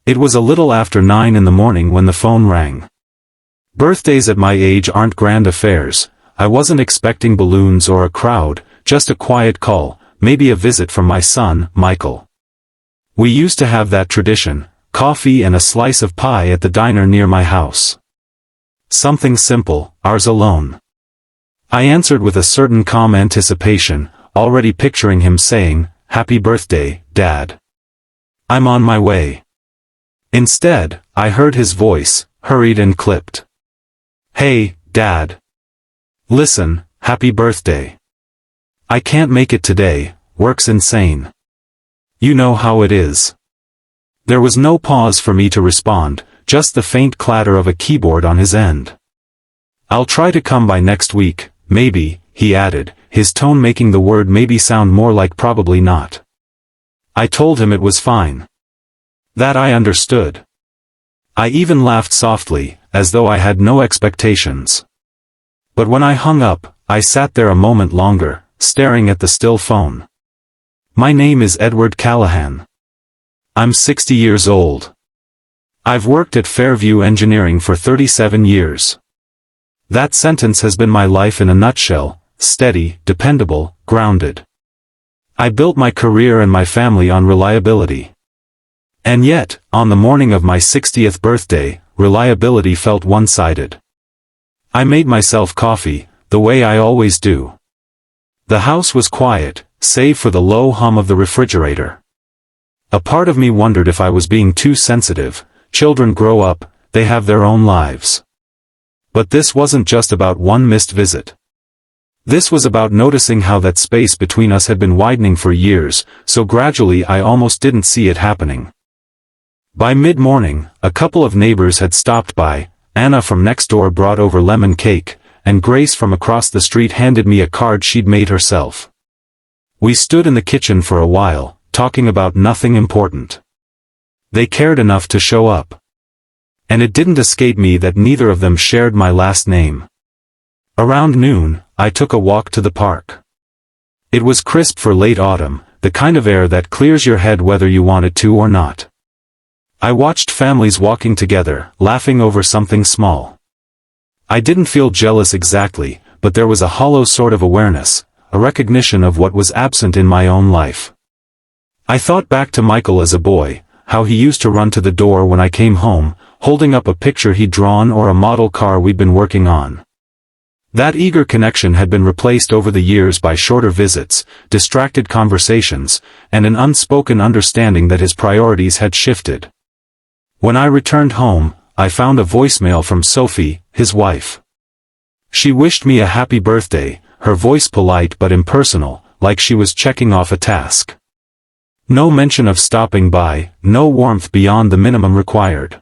It was a little after 9 in the morning when the phone rang. Birthdays at my age aren't grand affairs. I wasn't expecting balloons or a crowd, just a quiet call, maybe a visit from my son, Michael. We used to have that tradition, coffee and a slice of pie at the diner near my house. Something simple, ours alone. I answered with a certain calm anticipation, already picturing him saying, "Happy birthday, Dad. I'm on my way." Instead, I heard his voice, hurried and clipped. "Hey, Dad. Listen, happy birthday. I can't make it today, work's insane. You know how it is." There was no pause for me to respond, just the faint clatter of a keyboard on his end. "I'll try to come by next week, maybe," he added, his tone making the word maybe sound more like probably not. I told him it was fine. That I understood. I even laughed softly, as though I had no expectations. But when I hung up, I sat there a moment longer, staring at the still phone. My name is Edward Callahan. I'm 60 years old. I've worked at Fairview Engineering for 37 years. That sentence has been my life in a nutshell, steady, dependable, grounded. I built my career and my family on reliability. And yet, on the morning of my 60th birthday, reliability felt one-sided. I made myself coffee, the way I always do. The house was quiet, save for the low hum of the refrigerator. A part of me wondered if I was being too sensitive. Children grow up, they have their own lives. But this wasn't just about one missed visit. This was about noticing how that space between us had been widening for years, so gradually I almost didn't see it happening. By mid-morning, a couple of neighbors had stopped by. Anna from next door brought over lemon cake, and Grace from across the street handed me a card she'd made herself. We stood in the kitchen for a while, talking about nothing important. They cared enough to show up. And it didn't escape me that neither of them shared my last name. Around noon, I took a walk to the park. It was crisp for late autumn, the kind of air that clears your head whether you want it to or not. I watched families walking together, laughing over something small. I didn't feel jealous exactly, but there was a hollow sort of awareness, a recognition of what was absent in my own life. I thought back to Michael as a boy, how he used to run to the door when I came home, holding up a picture he'd drawn or a model car we'd been working on. That eager connection had been replaced over the years by shorter visits, distracted conversations, and an unspoken understanding that his priorities had shifted. When I returned home, I found a voicemail from Sophie, his wife. She wished me a happy birthday, her voice polite but impersonal, like she was checking off a task. No mention of stopping by, no warmth beyond the minimum required.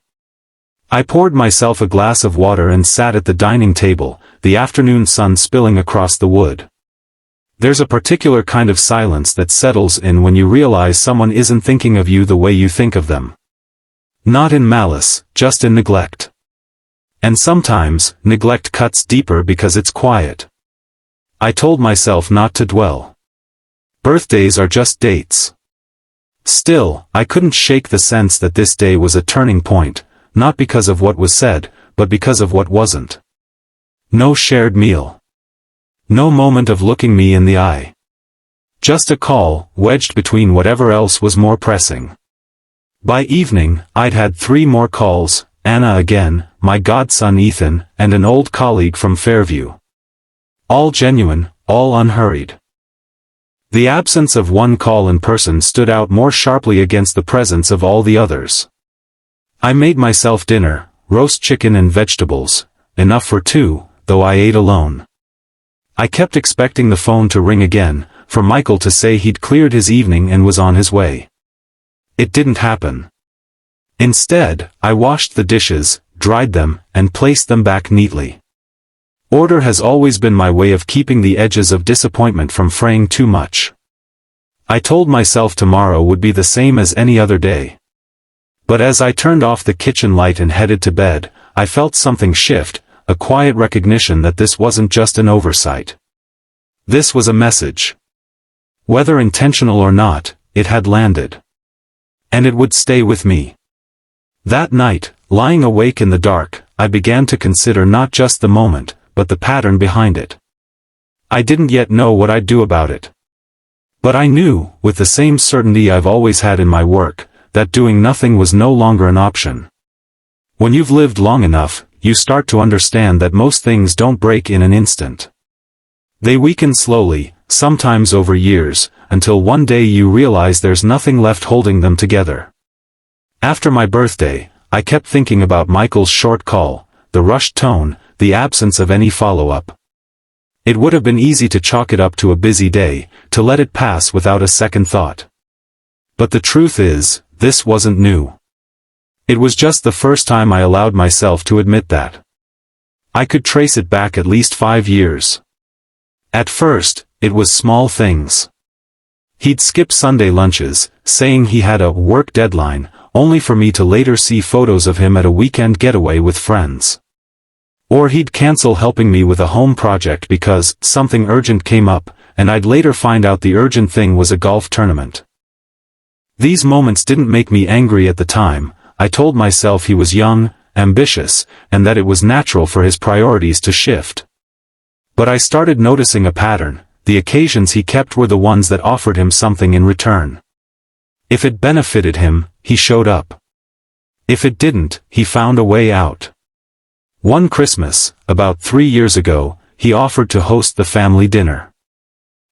I poured myself a glass of water and sat at the dining table, the afternoon sun spilling across the wood. There's a particular kind of silence that settles in when you realize someone isn't thinking of you the way you think of them. Not in malice, just in neglect. And sometimes, neglect cuts deeper because it's quiet. I told myself not to dwell. Birthdays are just dates. Still, I couldn't shake the sense that this day was a turning point, not because of what was said, but because of what wasn't. No shared meal. No moment of looking me in the eye. Just a call, wedged between whatever else was more pressing. By evening, I'd had 3 more calls, Anna again, my godson Ethan, and an old colleague from Fairview. All genuine, all unhurried. The absence of one call in person stood out more sharply against the presence of all the others. I made myself dinner, roast chicken and vegetables, enough for 2, though I ate alone. I kept expecting the phone to ring again, for Michael to say he'd cleared his evening and was on his way. It didn't happen. Instead, I washed the dishes, dried them, and placed them back neatly. Order has always been my way of keeping the edges of disappointment from fraying too much. I told myself tomorrow would be the same as any other day. But as I turned off the kitchen light and headed to bed, I felt something shift, a quiet recognition that this wasn't just an oversight. This was a message. Whether intentional or not, it had landed. And it would stay with me. That night, lying awake in the dark, I began to consider not just the moment, but the pattern behind it. I didn't yet know what I'd do about it. But I knew, with the same certainty I've always had in my work, that doing nothing was no longer an option. When you've lived long enough, you start to understand that most things don't break in an instant. They weaken slowly, sometimes over years, until one day you realize there's nothing left holding them together. After my birthday, I kept thinking about Michael's short call, the rushed tone, the absence of any follow-up. It would have been easy to chalk it up to a busy day, to let it pass without a second thought. But the truth is, this wasn't new. It was just the first time I allowed myself to admit that. I could trace it back at least 5 years. At first, it was small things. He'd skip Sunday lunches, saying he had a work deadline, only for me to later see photos of him at a weekend getaway with friends. Or he'd cancel helping me with a home project because something urgent came up, and I'd later find out the urgent thing was a golf tournament. These moments didn't make me angry at the time. I told myself he was young, ambitious, and that it was natural for his priorities to shift. But I started noticing a pattern. The occasions he kept were the ones that offered him something in return. If it benefited him, he showed up. If it didn't, he found a way out. One Christmas, about 3 years ago, he offered to host the family dinner.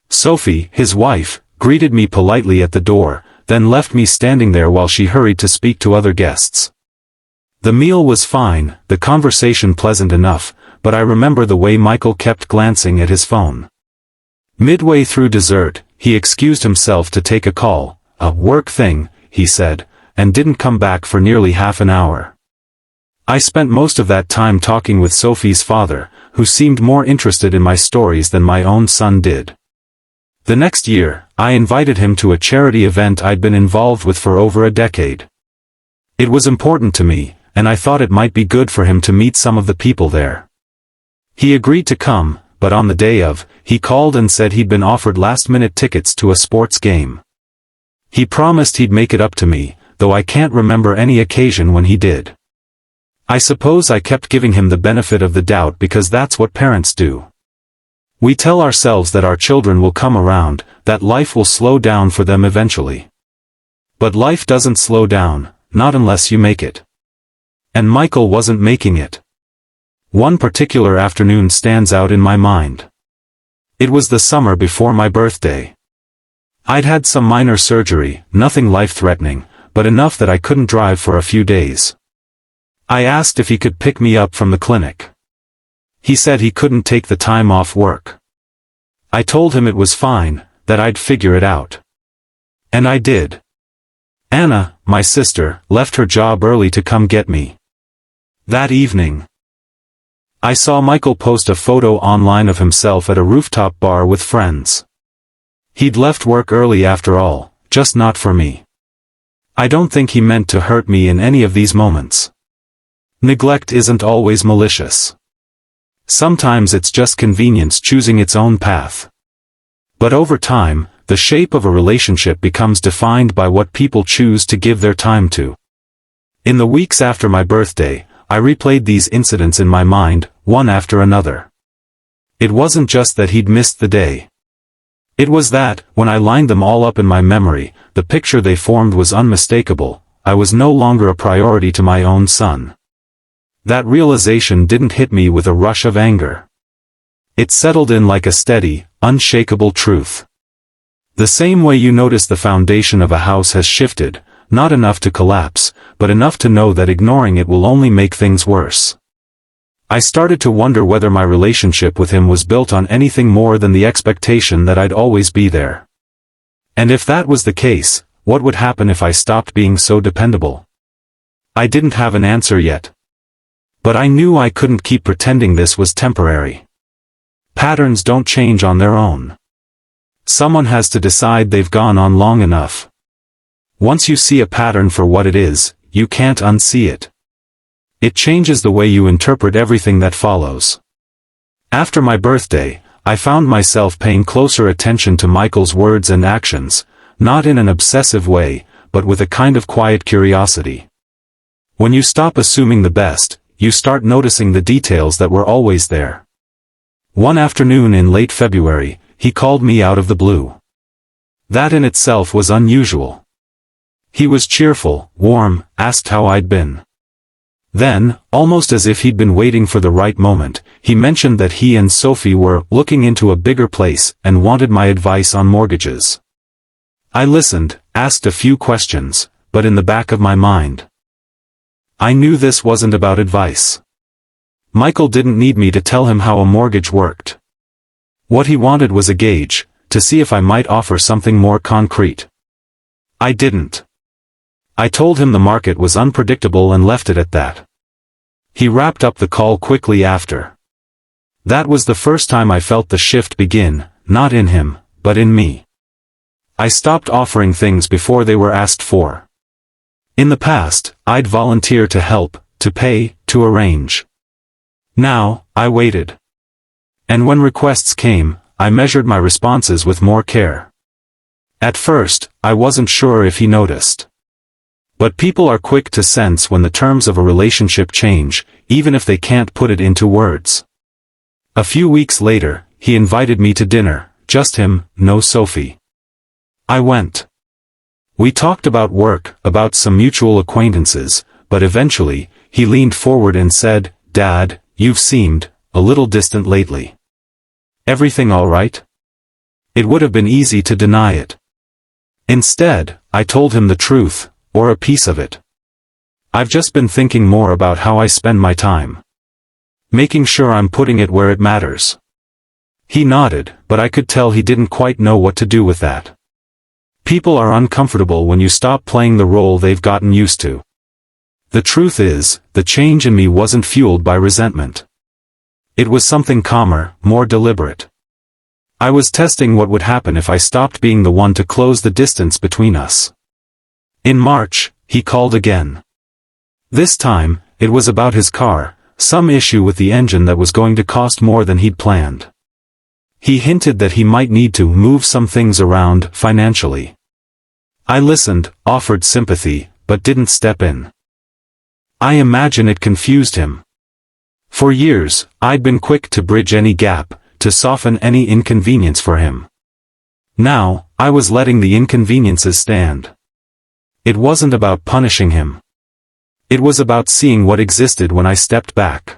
Sophie, his wife, greeted me politely at the door, then left me standing there while she hurried to speak to other guests. The meal was fine, the conversation pleasant enough, but I remember the way Michael kept glancing at his phone. Midway through dessert, he excused himself to take a call, a work thing, he said, and didn't come back for nearly half an hour. I spent most of that time talking with Sophie's father, who seemed more interested in my stories than my own son did. The next year, I invited him to a charity event I'd been involved with for over a decade. It was important to me, and I thought it might be good for him to meet some of the people there. He agreed to come, but on the day of, he called and said he'd been offered last-minute tickets to a sports game. He promised he'd make it up to me, though I can't remember any occasion when he did. I suppose I kept giving him the benefit of the doubt because that's what parents do. We tell ourselves that our children will come around, that life will slow down for them eventually. But life doesn't slow down, not unless you make it. And Michael wasn't making it. One particular afternoon stands out in my mind. It was the summer before my birthday. I'd had some minor surgery, nothing life-threatening, but enough that I couldn't drive for a few days. I asked if he could pick me up from the clinic. He said he couldn't take the time off work. I told him it was fine, that I'd figure it out. And I did. Anna, my sister, left her job early to come get me. That evening, I saw Michael post a photo online of himself at a rooftop bar with friends. He'd left work early after all, just not for me. I don't think he meant to hurt me in any of these moments. Neglect isn't always malicious. Sometimes it's just convenience choosing its own path. But over time, the shape of a relationship becomes defined by what people choose to give their time to. In the weeks after my birthday, I replayed these incidents in my mind, one after another. It wasn't just that he'd missed the day. It was that, when I lined them all up in my memory, the picture they formed was unmistakable. I was no longer a priority to my own son. That realization didn't hit me with a rush of anger. It settled in like a steady, unshakable truth. The same way you notice the foundation of a house has shifted, not enough to collapse, but enough to know that ignoring it will only make things worse. I started to wonder whether my relationship with him was built on anything more than the expectation that I'd always be there. And if that was the case, what would happen if I stopped being so dependable? I didn't have an answer yet. But I knew I couldn't keep pretending this was temporary. Patterns don't change on their own. Someone has to decide they've gone on long enough. Once you see a pattern for what it is, you can't unsee it. It changes the way you interpret everything that follows. After my birthday, I found myself paying closer attention to Michael's words and actions, not in an obsessive way, but with a kind of quiet curiosity. When you stop assuming the best, you start noticing the details that were always there. One afternoon in late February, he called me out of the blue. That in itself was unusual. He was cheerful, warm, asked how I'd been. Then, almost as if he'd been waiting for the right moment, he mentioned that he and Sophie were looking into a bigger place and wanted my advice on mortgages. I listened, asked a few questions, but in the back of my mind, I knew this wasn't about advice. Michael didn't need me to tell him how a mortgage worked. What he wanted was a gauge, to see if I might offer something more concrete. I didn't. I told him the market was unpredictable and left it at that. He wrapped up the call quickly after. That was the first time I felt the shift begin, not in him, but in me. I stopped offering things before they were asked for. In the past, I'd volunteer to help, to pay, to arrange. Now, I waited. And when requests came, I measured my responses with more care. At first, I wasn't sure if he noticed. But people are quick to sense when the terms of a relationship change, even if they can't put it into words. A few weeks later, he invited me to dinner, just him, no Sophie. I went. We talked about work, about some mutual acquaintances, but eventually, he leaned forward and said, "Dad, you've seemed a little distant lately. Everything all right?" It would have been easy to deny it. Instead, I told him the truth, or a piece of it. I've just been thinking more about how I spend my time. Making sure I'm putting it where it matters. He nodded, but I could tell he didn't quite know what to do with that. People are uncomfortable when you stop playing the role they've gotten used to. The truth is, the change in me wasn't fueled by resentment. It was something calmer, more deliberate. I was testing what would happen if I stopped being the one to close the distance between us. In March, he called again. This time, it was about his car, some issue with the engine that was going to cost more than he'd planned. He hinted that he might need to move some things around financially. I listened, offered sympathy, but didn't step in. I imagine it confused him. For years, I'd been quick to bridge any gap, to soften any inconvenience for him. Now, I was letting the inconveniences stand. It wasn't about punishing him. It was about seeing what existed when I stepped back.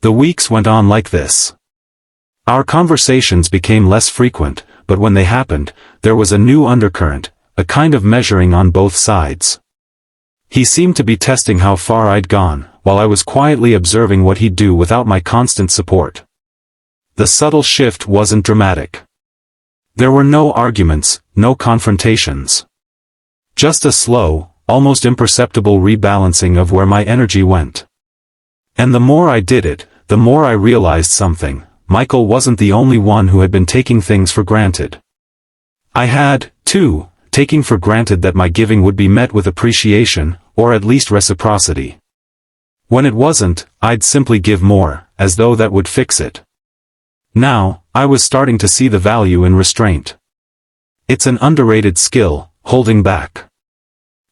The weeks went on like this. Our conversations became less frequent, but when they happened, there was a new undercurrent, a kind of measuring on both sides. He seemed to be testing how far I'd gone, while I was quietly observing what he'd do without my constant support. The subtle shift wasn't dramatic. There were no arguments, no confrontations. Just a slow, almost imperceptible rebalancing of where my energy went. And the more I did it, the more I realized something. Michael wasn't the only one who had been taking things for granted. I had, too, taking for granted that my giving would be met with appreciation, or at least reciprocity. When it wasn't, I'd simply give more, as though that would fix it. Now, I was starting to see the value in restraint. It's an underrated skill, holding back.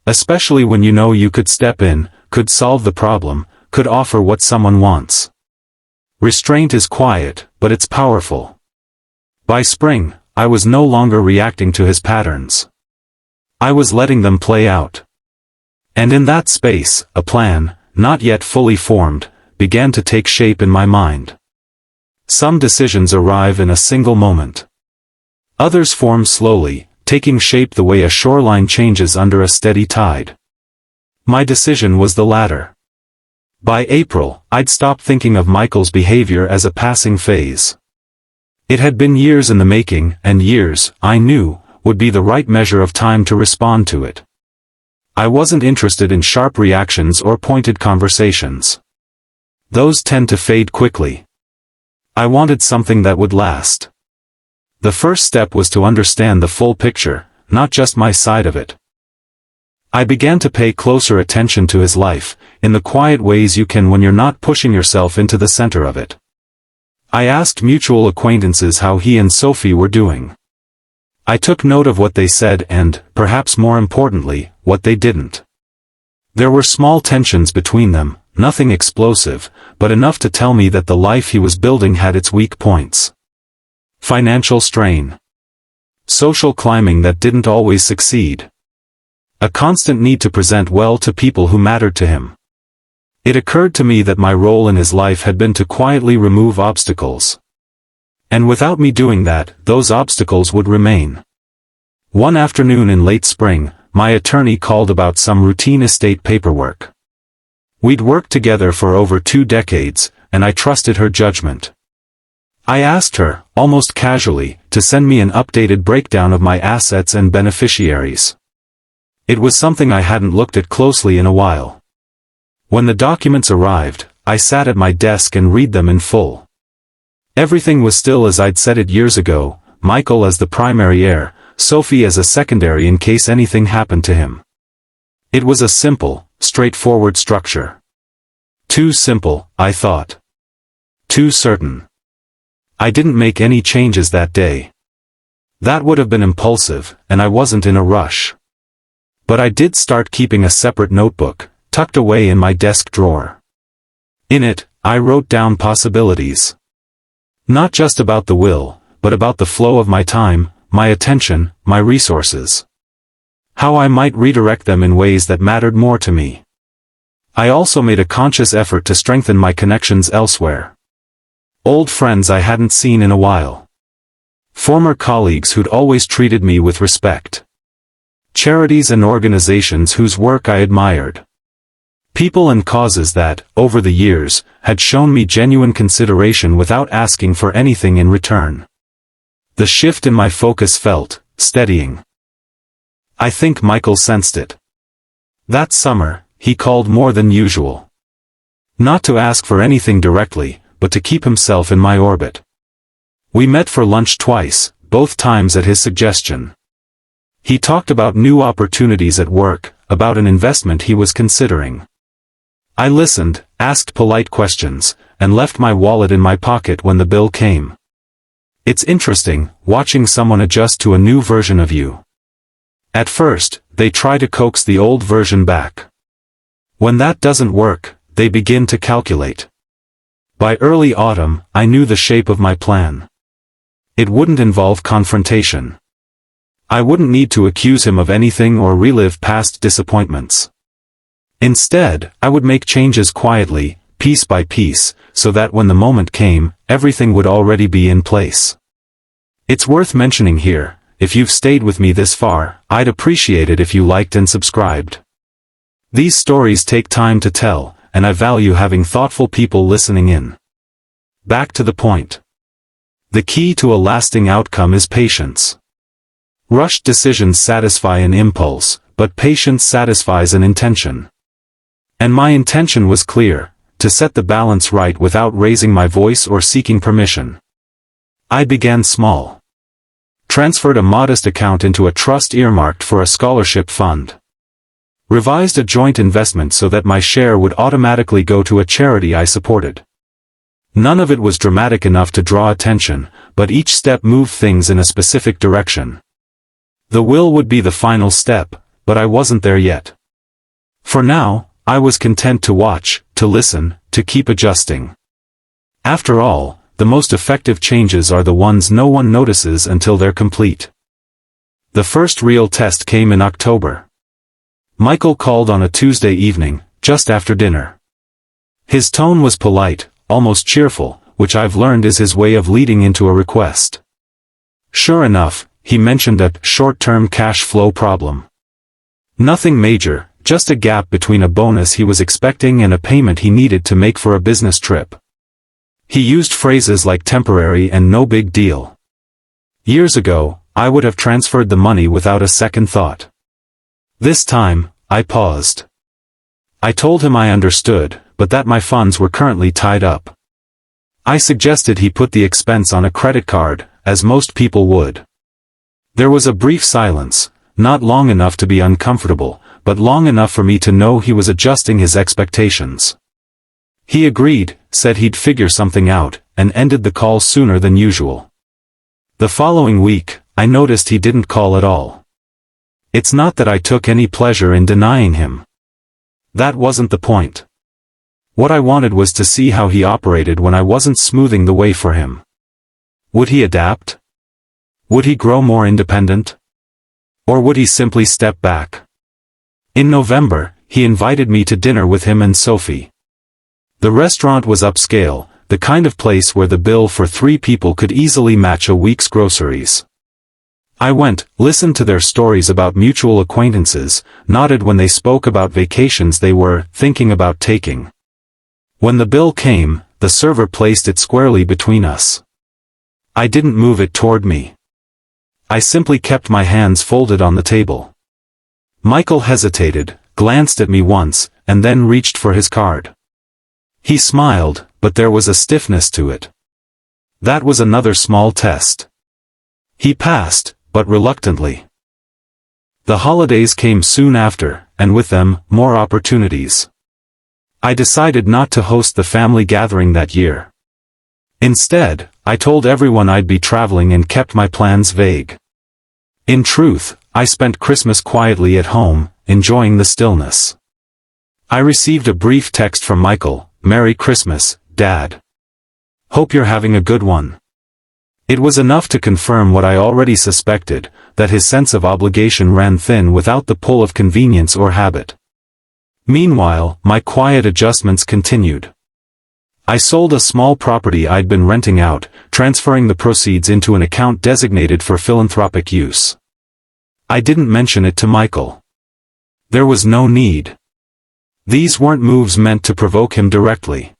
Especially when you know you could step in, could solve the problem, could offer what someone wants. Restraint is quiet, but it's powerful. By spring, I was no longer reacting to his patterns. I was letting them play out. And in that space, a plan, not yet fully formed, began to take shape in my mind. Some decisions arrive in a single moment. Others form slowly, taking shape the way a shoreline changes under a steady tide. My decision was the latter. By April, I'd stopped thinking of Michael's behavior as a passing phase. It had been years in the making, and years, I knew, would be the right measure of time to respond to it. I wasn't interested in sharp reactions or pointed conversations. Those tend to fade quickly. I wanted something that would last. The first step was to understand the full picture, not just my side of it. I began to pay closer attention to his life, in the quiet ways you can when you're not pushing yourself into the center of it. I asked mutual acquaintances how he and Sophie were doing. I took note of what they said and, perhaps more importantly, what they didn't. There were small tensions between them, nothing explosive, but enough to tell me that the life he was building had its weak points. Financial strain. Social climbing that didn't always succeed. A constant need to present well to people who mattered to him. It occurred to me that my role in his life had been to quietly remove obstacles. And without me doing that, those obstacles would remain. One afternoon in late spring, my attorney called about some routine estate paperwork. We'd worked together for over 2 decades, and I trusted her judgment. I asked her, almost casually, to send me an updated breakdown of my assets and beneficiaries. It was something I hadn't looked at closely in a while. When the documents arrived, I sat at my desk and read them in full. Everything was still as I'd said it years ago, Michael as the primary heir, Sophie as a secondary in case anything happened to him. It was a simple, straightforward structure. Too simple, I thought. Too certain. I didn't make any changes that day. That would have been impulsive, and I wasn't in a rush. But I did start keeping a separate notebook, tucked away in my desk drawer. In it, I wrote down possibilities. Not just about the will, but about the flow of my time, my attention, my resources. How I might redirect them in ways that mattered more to me. I also made a conscious effort to strengthen my connections elsewhere. Old friends I hadn't seen in a while. Former colleagues who'd always treated me with respect. Charities and organizations whose work I admired. People and causes that, over the years, had shown me genuine consideration without asking for anything in return. The shift in my focus felt steadying. I think Michael sensed it. That summer, he called more than usual. Not to ask for anything directly, but to keep himself in my orbit. We met for lunch twice, both times at his suggestion. He talked about new opportunities at work, about an investment he was considering. I listened, asked polite questions, and left my wallet in my pocket when the bill came. It's interesting, watching someone adjust to a new version of you. At first, they try to coax the old version back. When that doesn't work, they begin to calculate. By early autumn, I knew the shape of my plan. It wouldn't involve confrontation. I wouldn't need to accuse him of anything or relive past disappointments. Instead, I would make changes quietly, piece by piece, so that when the moment came, everything would already be in place. It's worth mentioning here, if you've stayed with me this far, I'd appreciate it if you liked and subscribed. These stories take time to tell, and I value having thoughtful people listening in. Back to the point. The key to a lasting outcome is patience. Rushed decisions satisfy an impulse, but patience satisfies an intention. And my intention was clear, to set the balance right without raising my voice or seeking permission. I began small. Transferred a modest account into a trust earmarked for a scholarship fund. Revised a joint investment so that my share would automatically go to a charity I supported. None of it was dramatic enough to draw attention, but each step moved things in a specific direction. The will would be the final step, but I wasn't there yet. For now, I was content to watch, to listen, to keep adjusting. After all, the most effective changes are the ones no one notices until they're complete. The first real test came in October. Michael called on a Tuesday evening, just after dinner. His tone was polite, almost cheerful, which I've learned is his way of leading into a request. Sure enough, he mentioned a short-term cash flow problem. Nothing major, just a gap between a bonus he was expecting and a payment he needed to make for a business trip. He used phrases like temporary and no big deal. Years ago, I would have transferred the money without a second thought. This time, I paused. I told him I understood, but that my funds were currently tied up. I suggested he put the expense on a credit card, as most people would. There was a brief silence, not long enough to be uncomfortable, but long enough for me to know he was adjusting his expectations. He agreed, said he'd figure something out, and ended the call sooner than usual. The following week, I noticed he didn't call at all. It's not that I took any pleasure in denying him. That wasn't the point. What I wanted was to see how he operated when I wasn't smoothing the way for him. Would he adapt? Would he grow more independent? Or would he simply step back? In November, he invited me to dinner with him and Sophie. The restaurant was upscale, the kind of place where the bill for 3 people could easily match a week's groceries. I went, listened to their stories about mutual acquaintances, nodded when they spoke about vacations they were thinking about taking. When the bill came, the server placed it squarely between us. I didn't move it toward me. I simply kept my hands folded on the table. Michael hesitated, glanced at me once, and then reached for his card. He smiled, but there was a stiffness to it. That was another small test. He passed, but reluctantly. The holidays came soon after, and with them, more opportunities. I decided not to host the family gathering that year. Instead, I told everyone I'd be traveling and kept my plans vague. In truth, I spent Christmas quietly at home, enjoying the stillness. I received a brief text from Michael, "Merry Christmas, Dad. Hope you're having a good one." It was enough to confirm what I already suspected, that his sense of obligation ran thin without the pull of convenience or habit. Meanwhile, my quiet adjustments continued. I sold a small property I'd been renting out, transferring the proceeds into an account designated for philanthropic use. I didn't mention it to Michael. There was no need. These weren't moves meant to provoke him directly.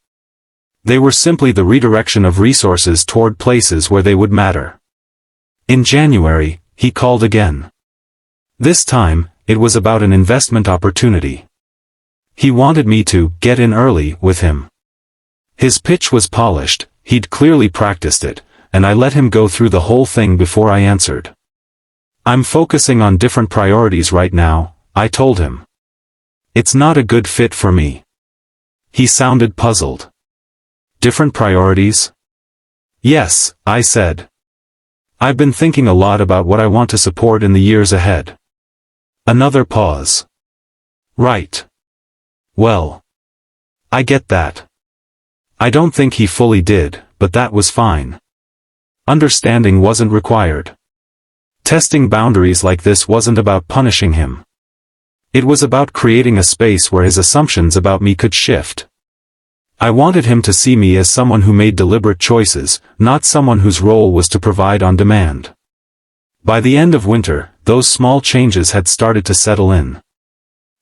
They were simply the redirection of resources toward places where they would matter. In January, he called again. This time, it was about an investment opportunity. He wanted me to get in early with him. His pitch was polished, he'd clearly practiced it, and I let him go through the whole thing before I answered. "I'm focusing on different priorities right now," I told him. "It's not a good fit for me." He sounded puzzled. "Different priorities?" "Yes," I said. "I've been thinking a lot about what I want to support in the years ahead." Another pause. "Right. Well, I get that." I don't think he fully did, but that was fine. Understanding wasn't required. Testing boundaries like this wasn't about punishing him. It was about creating a space where his assumptions about me could shift. I wanted him to see me as someone who made deliberate choices, not someone whose role was to provide on demand. By the end of winter, those small changes had started to settle in.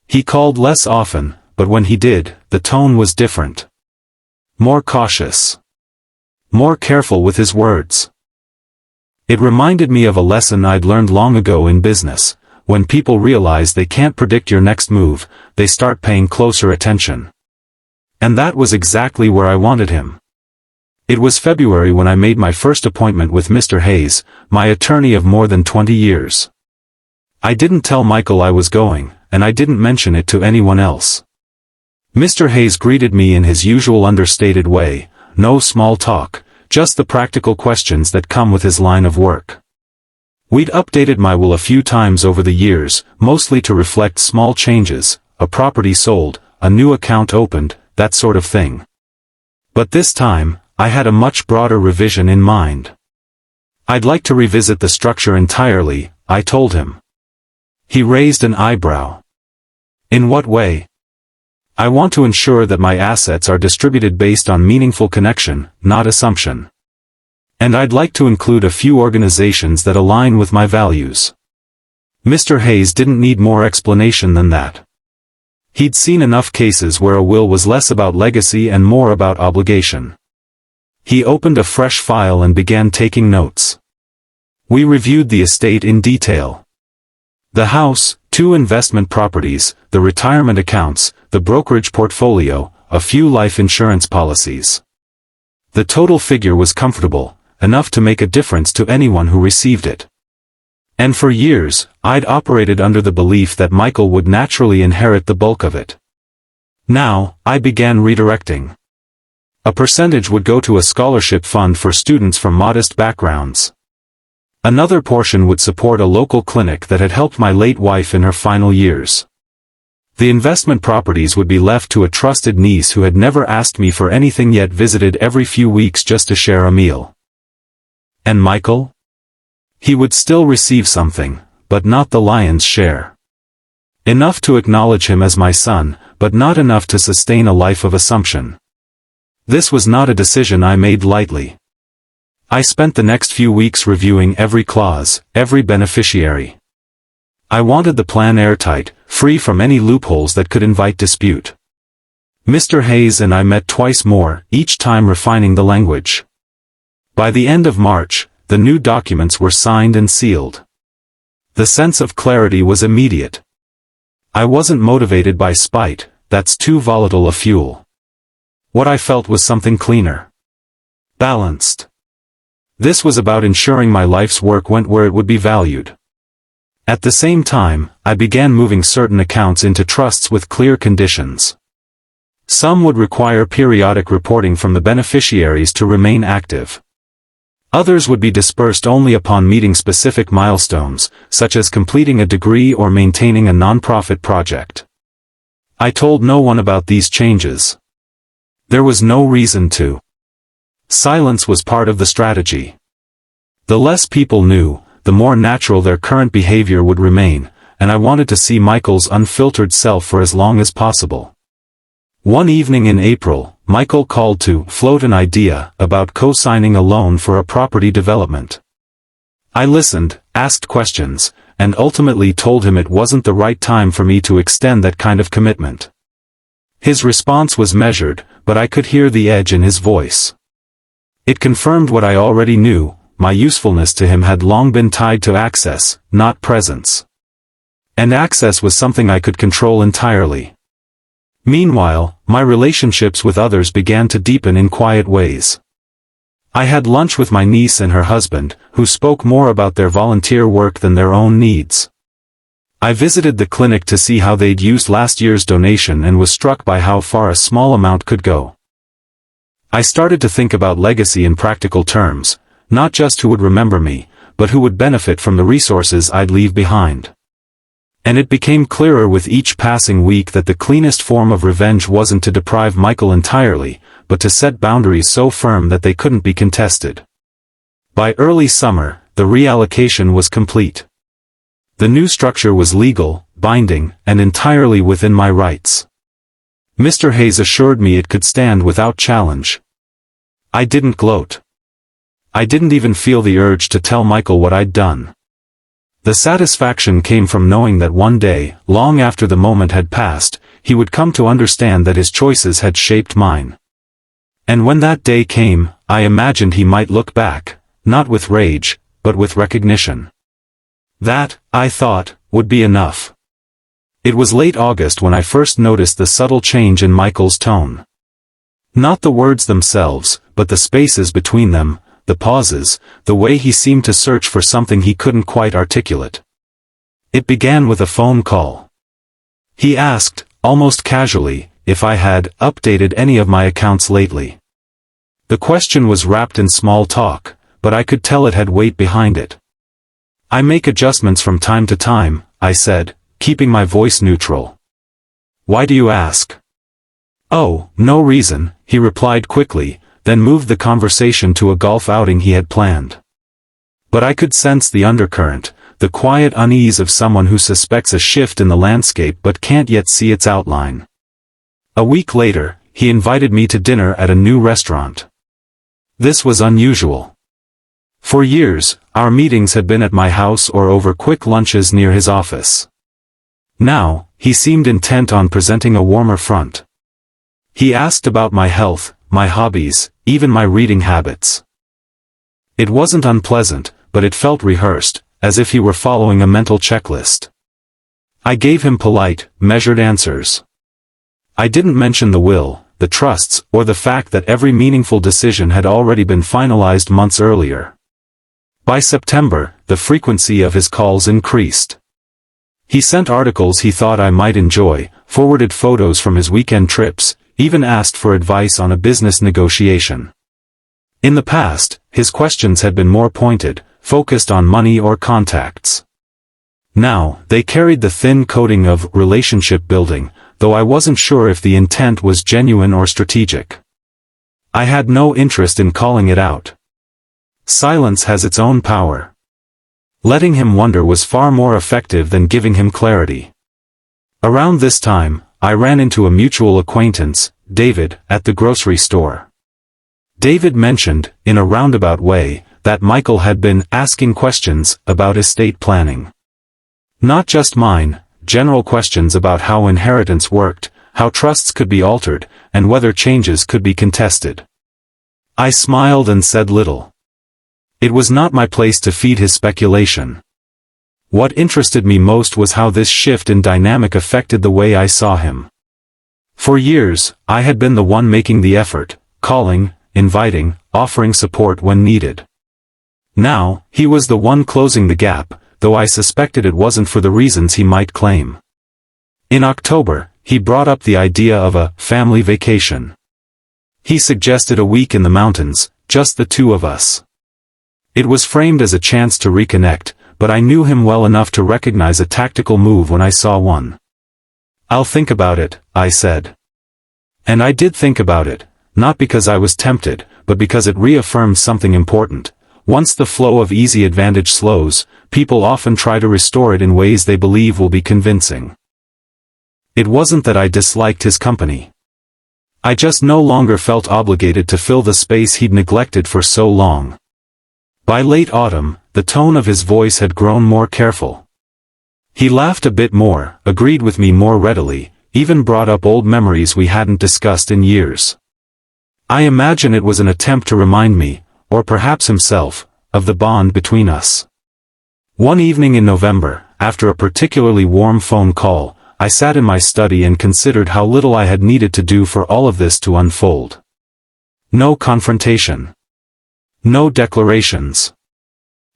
He called less often, but when he did, the tone was different. More cautious. More careful with his words. It reminded me of a lesson I'd learned long ago in business. When people realize they can't predict your next move, they start paying closer attention. And that was exactly where I wanted him. It was February when I made my first appointment with Mr. Hayes, my attorney of more than 20 years. I didn't tell Michael I was going, and I didn't mention it to anyone else. Mr. Hayes greeted me in his usual understated way, no small talk, just the practical questions that come with his line of work. We'd updated my will a few times over the years, mostly to reflect small changes, a property sold, a new account opened, that sort of thing. But this time, I had a much broader revision in mind. I'd like to revisit the structure entirely, I told him. He raised an eyebrow. In what way? I want to ensure that my assets are distributed based on meaningful connection, not assumption. And I'd like to include a few organizations that align with my values. Mr. Hayes didn't need more explanation than that. He'd seen enough cases where a will was less about legacy and more about obligation. He opened a fresh file and began taking notes. We reviewed the estate in detail. The house, 2 investment properties, the retirement accounts, the brokerage portfolio, a few life insurance policies. The total figure was comfortable, enough to make a difference to anyone who received it. And for years, I'd operated under the belief that Michael would naturally inherit the bulk of it. Now, I began redirecting. A percentage would go to a scholarship fund for students from modest backgrounds. Another portion would support a local clinic that had helped my late wife in her final years. The investment properties would be left to a trusted niece who had never asked me for anything yet visited every few weeks just to share a meal. And Michael? He would still receive something, but not the lion's share. Enough to acknowledge him as my son, but not enough to sustain a life of assumption. This was not a decision I made lightly. I spent the next few weeks reviewing every clause, every beneficiary. I wanted the plan airtight, free from any loopholes that could invite dispute. Mr. Hayes and I met twice more, each time refining the language. By the end of March, the new documents were signed and sealed. The sense of clarity was immediate. I wasn't motivated by spite, that's too volatile a fuel. What I felt was something cleaner. Balanced. This was about ensuring my life's work went where it would be valued. At the same time, I began moving certain accounts into trusts with clear conditions. Some would require periodic reporting from the beneficiaries to remain active. Others would be dispersed only upon meeting specific milestones, such as completing a degree or maintaining a nonprofit project. I told no one about these changes. There was no reason to. Silence was part of the strategy. The less people knew, the more natural their current behavior would remain, and I wanted to see Michael's unfiltered self for as long as possible. One evening in April, Michael called to float an idea about co-signing a loan for a property development. I listened, asked questions, and ultimately told him it wasn't the right time for me to extend that kind of commitment. His response was measured, but I could hear the edge in his voice. It confirmed what I already knew. My usefulness to him had long been tied to access, not presence. And access was something I could control entirely. Meanwhile, my relationships with others began to deepen in quiet ways. I had lunch with my niece and her husband, who spoke more about their volunteer work than their own needs. I visited the clinic to see how they'd used last year's donation and was struck by how far a small amount could go. I started to think about legacy in practical terms. Not just who would remember me, but who would benefit from the resources I'd leave behind. And it became clearer with each passing week that the cleanest form of revenge wasn't to deprive Michael entirely, but to set boundaries so firm that they couldn't be contested. By early summer, the reallocation was complete. The new structure was legal, binding, and entirely within my rights. Mr. Hayes assured me it could stand without challenge. I didn't gloat. I didn't even feel the urge to tell Michael what I'd done. The satisfaction came from knowing that one day, long after the moment had passed, he would come to understand that his choices had shaped mine. And when that day came, I imagined he might look back, not with rage, but with recognition. That, I thought, would be enough. It was late August when I first noticed the subtle change in Michael's tone. Not the words themselves, but the spaces between them, the pauses, the way he seemed to search for something he couldn't quite articulate. It began with a phone call. He asked, almost casually, if I had updated any of my accounts lately. The question was wrapped in small talk, but I could tell it had weight behind it. I make adjustments from time to time, I said, keeping my voice neutral. Why do you ask? Oh, no reason, he replied quickly, then moved the conversation to a golf outing he had planned. But I could sense the undercurrent, the quiet unease of someone who suspects a shift in the landscape but can't yet see its outline. A week later, he invited me to dinner at a new restaurant. This was unusual. For years, our meetings had been at my house or over quick lunches near his office. Now, he seemed intent on presenting a warmer front. He asked about my health, my hobbies, even my reading habits. It wasn't unpleasant, but it felt rehearsed, as if he were following a mental checklist. I gave him polite, measured answers. I didn't mention the will, the trusts, or the fact that every meaningful decision had already been finalized months earlier. By September, the frequency of his calls increased. He sent articles he thought I might enjoy, forwarded photos from his weekend trips, even asked for advice on a business negotiation. In the past, his questions had been more pointed, focused on money or contacts. Now, they carried the thin coating of relationship building, though I wasn't sure if the intent was genuine or strategic. I had no interest in calling it out. Silence has its own power. Letting him wonder was far more effective than giving him clarity. Around this time, I ran into a mutual acquaintance, David, at the grocery store. David mentioned, in a roundabout way, that Michael had been asking questions about estate planning. Not just mine, general questions about how inheritance worked, how trusts could be altered, and whether changes could be contested. I smiled and said little. It was not my place to feed his speculation. What interested me most was how this shift in dynamic affected the way I saw him. For years, I had been the one making the effort, calling, inviting, offering support when needed. Now, he was the one closing the gap, though I suspected it wasn't for the reasons he might claim. In October, he brought up the idea of a family vacation. He suggested a week in the mountains, just the two of us. It was framed as a chance to reconnect, but I knew him well enough to recognize a tactical move when I saw one. "I'll think about it," I said. And I did think about it, not because I was tempted, but because it reaffirmed something important. Once the flow of easy advantage slows, people often try to restore it in ways they believe will be convincing. It wasn't that I disliked his company. I just no longer felt obligated to fill the space he'd neglected for so long. By late autumn, the tone of his voice had grown more careful. He laughed a bit more, agreed with me more readily, even brought up old memories we hadn't discussed in years. I imagine it was an attempt to remind me, or perhaps himself, of the bond between us. One evening in November, after a particularly warm phone call, I sat in my study and considered how little I had needed to do for all of this to unfold. No confrontation. No declarations.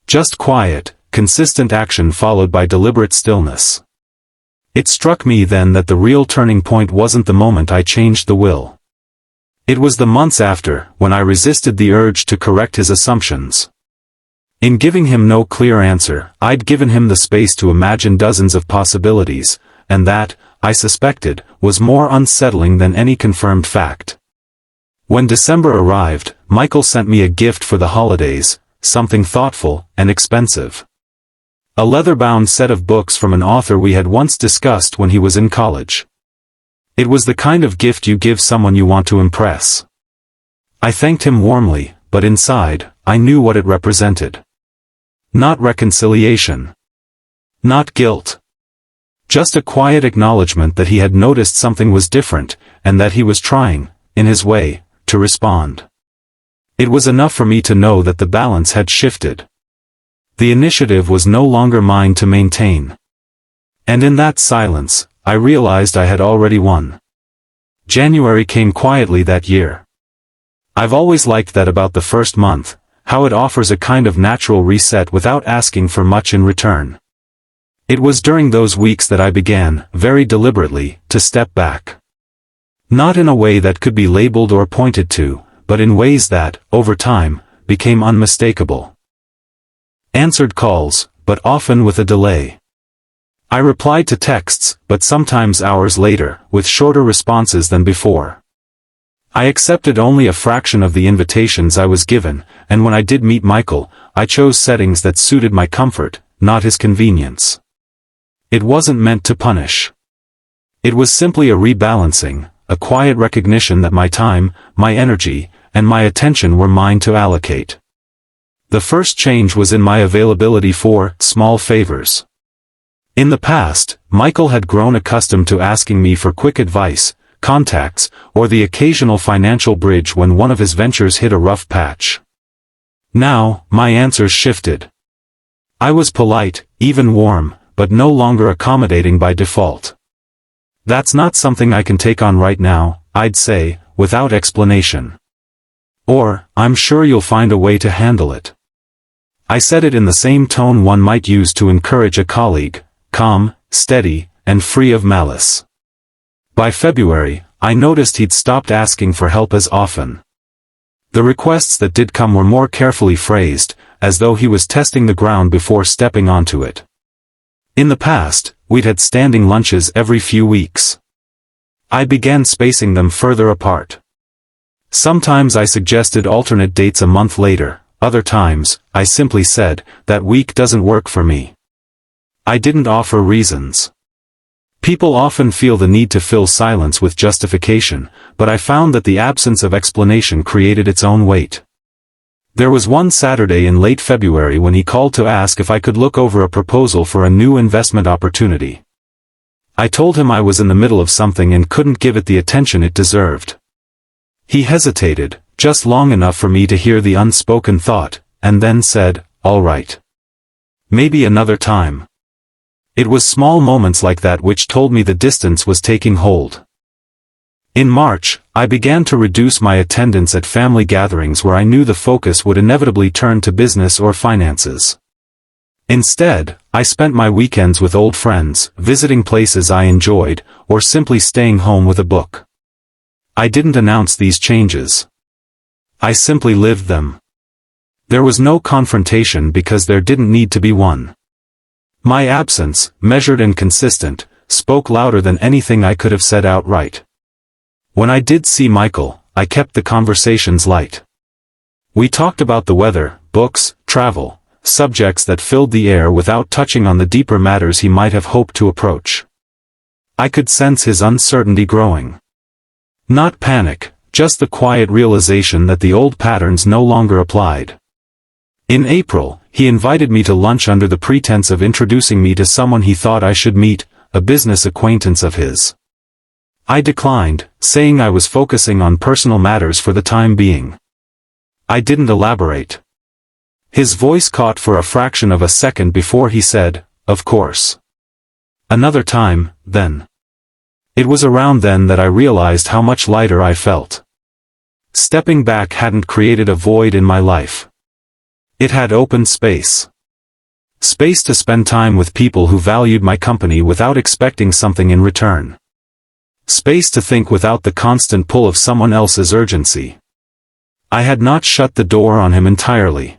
Just quiet, consistent action followed by deliberate stillness. It struck me then that the real turning point wasn't the moment I changed the will. It was the months after, when I resisted the urge to correct his assumptions. In giving him no clear answer, I'd given him the space to imagine dozens of possibilities, and that, I suspected, was more unsettling than any confirmed fact. When December arrived, Michael sent me a gift for the holidays, something thoughtful and expensive. A leather-bound set of books from an author we had once discussed when he was in college. It was the kind of gift you give someone you want to impress. I thanked him warmly, but inside, I knew what it represented. Not reconciliation. Not guilt. Just a quiet acknowledgement that he had noticed something was different, and that he was trying, in his way, to respond. It was enough for me to know that the balance had shifted. The initiative was no longer mine to maintain. And in that silence, I realized I had already won. January came quietly that year. I've always liked that about the first month, how it offers a kind of natural reset without asking for much in return. It was during those weeks that I began, very deliberately, to step back. Not in a way that could be labeled or pointed to, but in ways that, over time, became unmistakable. Answered calls, but often with a delay. I replied to texts, but sometimes hours later, with shorter responses than before. I accepted only a fraction of the invitations I was given, and when I did meet Michael, I chose settings that suited my comfort, not his convenience. It wasn't meant to punish. It was simply a rebalancing, a quiet recognition that my time, my energy, and my attention were mine to allocate. The first change was in my availability for small favors. In the past, Michael had grown accustomed to asking me for quick advice, contacts, or the occasional financial bridge when one of his ventures hit a rough patch. Now, my answers shifted. I was polite, even warm, but no longer accommodating by default. "That's not something I can take on right now," I'd say, without explanation. Or, "I'm sure you'll find a way to handle it." I said it in the same tone one might use to encourage a colleague, calm, steady, and free of malice. By February, I noticed he'd stopped asking for help as often. The requests that did come were more carefully phrased, as though he was testing the ground before stepping onto it. In the past, we'd had standing lunches every few weeks. I began spacing them further apart. Sometimes I suggested alternate dates a month later, other times, I simply said, that week doesn't work for me. I didn't offer reasons. People often feel the need to fill silence with justification, but I found that the absence of explanation created its own weight. There was one Saturday in late February when he called to ask if I could look over a proposal for a new investment opportunity. I told him I was in the middle of something and couldn't give it the attention it deserved. He hesitated, just long enough for me to hear the unspoken thought, and then said, "All right. Maybe another time." It was small moments like that which told me the distance was taking hold. In March, I began to reduce my attendance at family gatherings where I knew the focus would inevitably turn to business or finances. Instead, I spent my weekends with old friends, visiting places I enjoyed, or simply staying home with a book. I didn't announce these changes. I simply lived them. There was no confrontation because there didn't need to be one. My absence, measured and consistent, spoke louder than anything I could have said outright. When I did see Michael, I kept the conversations light. We talked about the weather, books, travel, subjects that filled the air without touching on the deeper matters he might have hoped to approach. I could sense his uncertainty growing. Not panic, just the quiet realization that the old patterns no longer applied. In April, he invited me to lunch under the pretense of introducing me to someone he thought I should meet, a business acquaintance of his. I declined, saying I was focusing on personal matters for the time being. I didn't elaborate. His voice caught for a fraction of a second before he said, "Of course. Another time, then." It was around then that I realized how much lighter I felt. Stepping back hadn't created a void in my life. It had opened space. Space to spend time with people who valued my company without expecting something in return. Space to think without the constant pull of someone else's urgency. I had not shut the door on him entirely.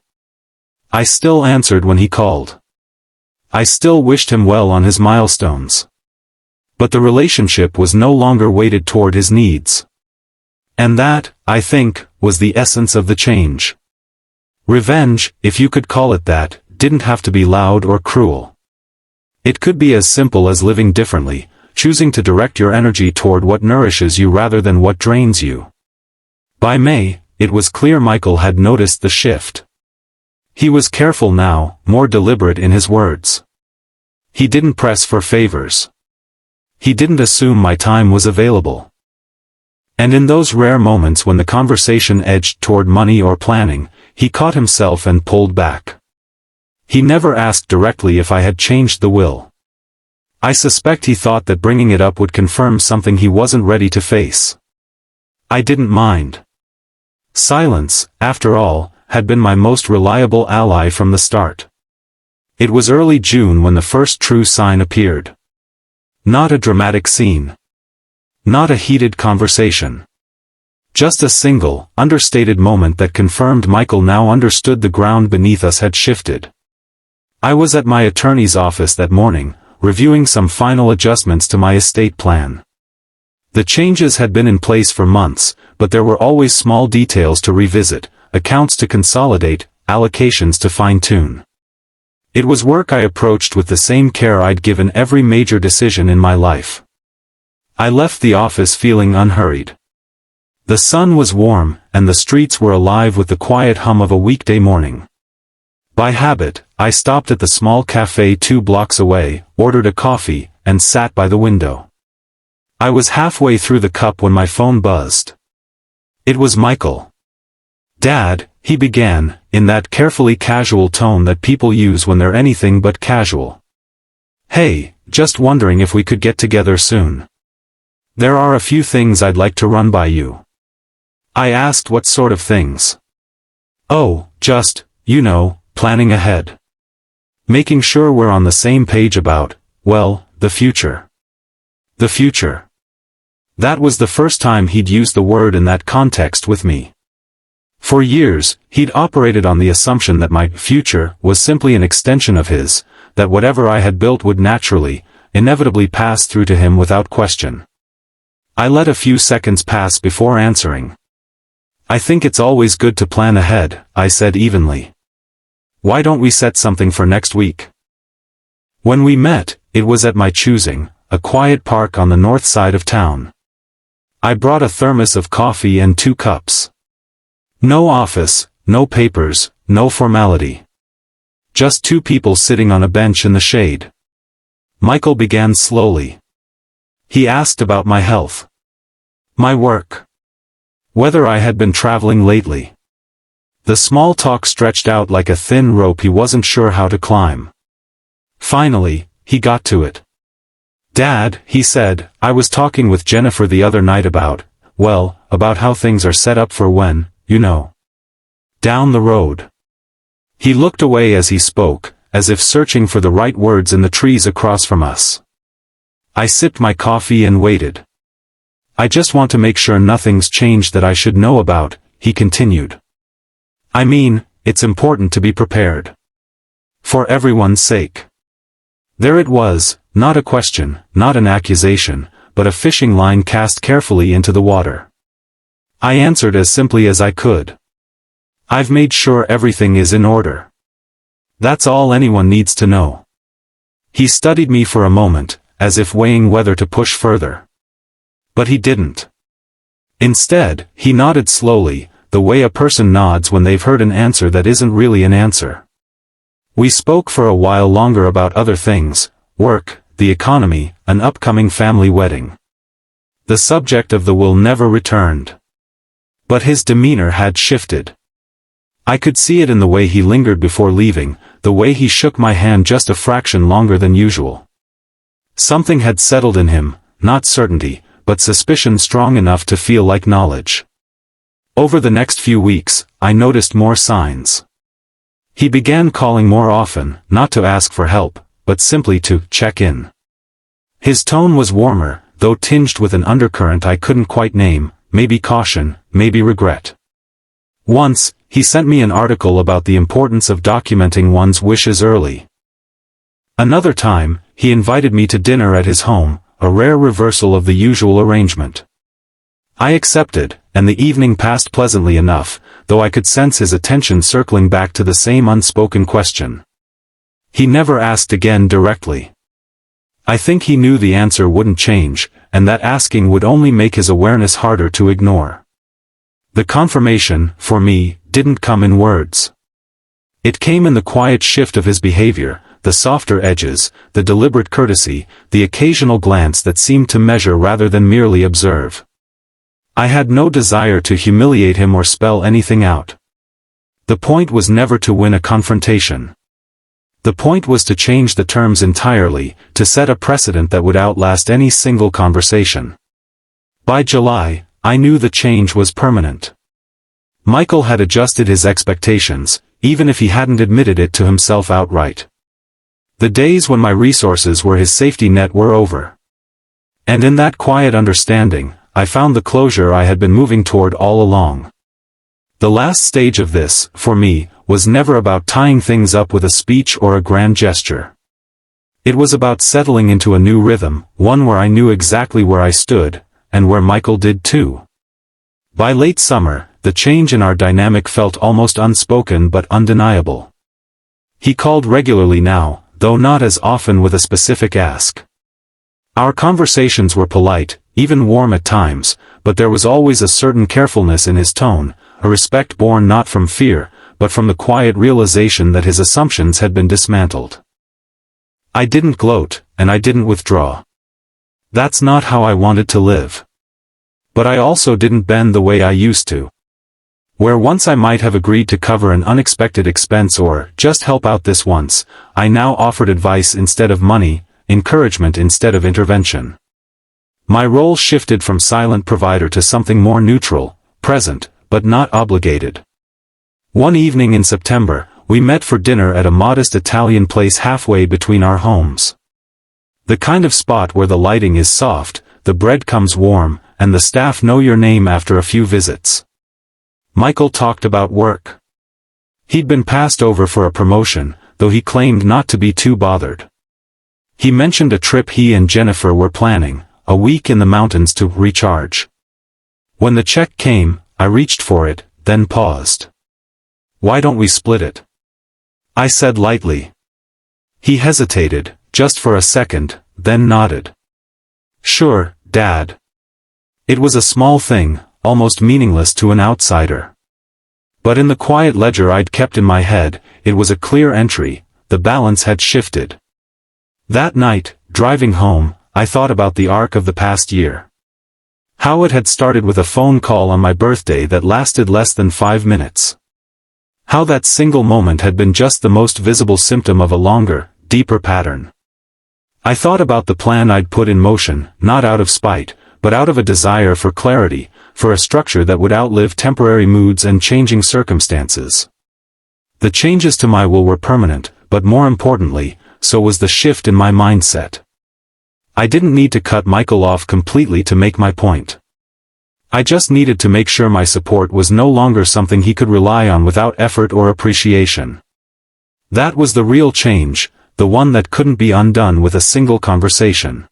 I still answered when he called. I still wished him well on his milestones. But the relationship was no longer weighted toward his needs. And that, I think, was the essence of the change. Revenge, if you could call it that, didn't have to be loud or cruel. It could be as simple as living differently, choosing to direct your energy toward what nourishes you rather than what drains you. By May, it was clear Michael had noticed the shift. He was careful now, more deliberate in his words. He didn't press for favors. He didn't assume my time was available. And in those rare moments when the conversation edged toward money or planning, he caught himself and pulled back. He never asked directly if I had changed the will. I suspect he thought that bringing it up would confirm something he wasn't ready to face. I didn't mind. Silence, after all, had been my most reliable ally from the start. It was early June when the first true sign appeared. Not a dramatic scene. Not a heated conversation. Just a single, understated moment that confirmed Michael now understood the ground beneath us had shifted. I was at my attorney's office that morning, reviewing some final adjustments to my estate plan. The changes had been in place for months, but there were always small details to revisit, accounts to consolidate, allocations to fine-tune. It was work I approached with the same care I'd given every major decision in my life. I left the office feeling unhurried. The sun was warm, and the streets were alive with the quiet hum of a weekday morning. By habit, I stopped at the small cafe 2 blocks away, ordered a coffee, and sat by the window. I was halfway through the cup when my phone buzzed. It was Michael. "Dad," he began, in that carefully casual tone that people use when they're anything but casual. "Hey, just wondering if we could get together soon. There are a few things I'd like to run by you." I asked what sort of things. "Oh, just, planning ahead. Making sure we're on the same page about, well, the future." The future. That was the first time he'd used the word in that context with me. For years, he'd operated on the assumption that my future was simply an extension of his, that whatever I had built would naturally, inevitably pass through to him without question. I let a few seconds pass before answering. "I think it's always good to plan ahead," I said evenly. "Why don't we set something for next week?" When we met, it was at my choosing, a quiet park on the north side of town. I brought a thermos of coffee and 2 cups. No office, no papers, no formality. Just 2 people sitting on a bench in the shade. Michael began slowly. He asked about my health, my work, whether I had been traveling lately. The small talk stretched out like a thin rope he wasn't sure how to climb. Finally, he got to it. "Dad," he said, "I was talking with Jennifer the other night about how things are set up for when, down the road." He looked away as he spoke, as if searching for the right words in the trees across from us. I sipped my coffee and waited. "I just want to make sure nothing's changed that I should know about," he continued. "I mean, it's important to be prepared. For everyone's sake." There it was, not a question, not an accusation, but a fishing line cast carefully into the water. I answered as simply as I could. "I've made sure everything is in order. That's all anyone needs to know." He studied me for a moment, as if weighing whether to push further. But he didn't. Instead, he nodded slowly, the way a person nods when they've heard an answer that isn't really an answer. We spoke for a while longer about other things, work, the economy, an upcoming family wedding. The subject of the will never returned. But his demeanor had shifted. I could see it in the way he lingered before leaving, the way he shook my hand just a fraction longer than usual. Something had settled in him, not certainty, but suspicion strong enough to feel like knowledge. Over the next few weeks, I noticed more signs. He began calling more often, not to ask for help, but simply to check in. His tone was warmer, though tinged with an undercurrent I couldn't quite name, maybe caution, maybe regret. Once, he sent me an article about the importance of documenting one's wishes early. Another time, he invited me to dinner at his home, a rare reversal of the usual arrangement. I accepted, and the evening passed pleasantly enough, though I could sense his attention circling back to the same unspoken question. He never asked again directly. I think he knew the answer wouldn't change, and that asking would only make his awareness harder to ignore. The confirmation, for me, didn't come in words. It came in the quiet shift of his behavior, the softer edges, the deliberate courtesy, the occasional glance that seemed to measure rather than merely observe. I had no desire to humiliate him or spell anything out. The point was never to win a confrontation. The point was to change the terms entirely, to set a precedent that would outlast any single conversation. By July, I knew the change was permanent. Michael had adjusted his expectations, even if he hadn't admitted it to himself outright. The days when my resources were his safety net were over. And in that quiet understanding, I found the closure I had been moving toward all along. The last stage of this, for me, was never about tying things up with a speech or a grand gesture. It was about settling into a new rhythm, one where I knew exactly where I stood, and where Michael did too. By late summer, the change in our dynamic felt almost unspoken but undeniable. He called regularly now, though not as often with a specific ask. Our conversations were polite, even warm at times, but there was always a certain carefulness in his tone, a respect born not from fear, but from the quiet realization that his assumptions had been dismantled. I didn't gloat, and I didn't withdraw. That's not how I wanted to live. But I also didn't bend the way I used to. Where once I might have agreed to cover an unexpected expense or just help out this once, I now offered advice instead of money, encouragement instead of intervention. My role shifted from silent provider to something more neutral, present, but not obligated. One evening in September, we met for dinner at a modest Italian place halfway between our homes. The kind of spot where the lighting is soft, the bread comes warm, and the staff know your name after a few visits. Michael talked about work. He'd been passed over for a promotion, though he claimed not to be too bothered. He mentioned a trip he and Jennifer were planning, a week in the mountains to recharge. When the check came, I reached for it, then paused. "Why don't we split it?" I said lightly. He hesitated, just for a second, then nodded. "Sure, Dad." It was a small thing, almost meaningless to an outsider. But in the quiet ledger I'd kept in my head, it was a clear entry: the balance had shifted. That night, driving home, I thought about the arc of the past year. How it had started with a phone call on my birthday that lasted less than 5 minutes. How that single moment had been just the most visible symptom of a longer, deeper pattern. I thought about the plan I'd put in motion, not out of spite, but out of a desire for clarity, for a structure that would outlive temporary moods and changing circumstances. The changes to my will were permanent, but more importantly, so was the shift in my mindset. I didn't need to cut Michael off completely to make my point. I just needed to make sure my support was no longer something he could rely on without effort or appreciation. That was the real change, the one that couldn't be undone with a single conversation.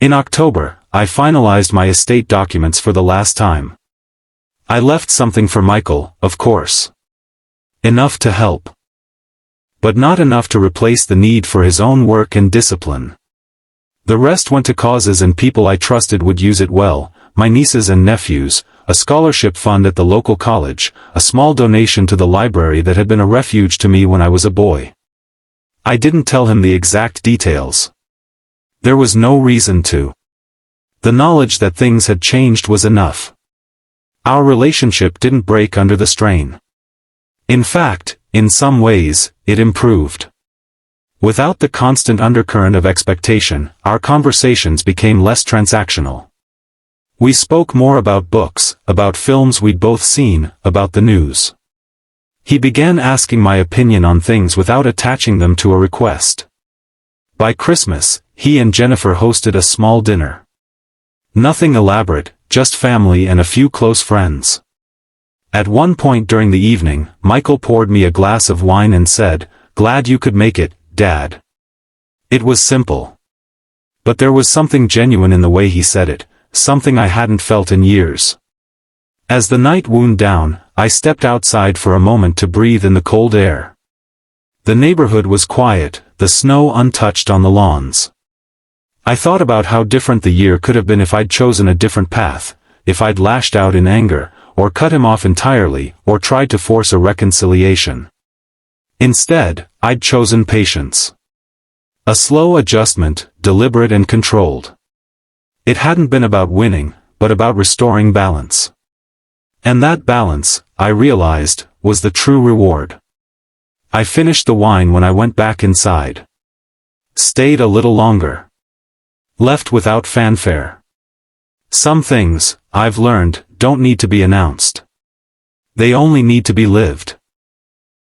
In October, I finalized my estate documents for the last time. I left something for Michael, of course. Enough to help. But not enough to replace the need for his own work and discipline. The rest went to causes and people I trusted would use it well: my nieces and nephews, a scholarship fund at the local college, a small donation to the library that had been a refuge to me when I was a boy. I didn't tell him the exact details. There was no reason to. The knowledge that things had changed was enough. Our relationship didn't break under the strain. In fact, in some ways, it improved. Without the constant undercurrent of expectation, our conversations became less transactional. We spoke more about books, about films we'd both seen, about the news. He began asking my opinion on things without attaching them to a request. By Christmas, he and Jennifer hosted a small dinner. Nothing elaborate, just family and a few close friends. At one point during the evening, Michael poured me a glass of wine and said, "Glad you could make it, Dad." It was simple. But there was something genuine in the way he said it, something I hadn't felt in years. As the night wound down, I stepped outside for a moment to breathe in the cold air. The neighborhood was quiet, the snow untouched on the lawns. I thought about how different the year could have been if I'd chosen a different path, if I'd lashed out in anger, or cut him off entirely, or tried to force a reconciliation. Instead, I'd chosen patience. A slow adjustment, deliberate and controlled. It hadn't been about winning, but about restoring balance. And that balance, I realized, was the true reward. I finished the wine when I went back inside. Stayed a little longer. Left without fanfare. Some things, I've learned, don't need to be announced. They only need to be lived.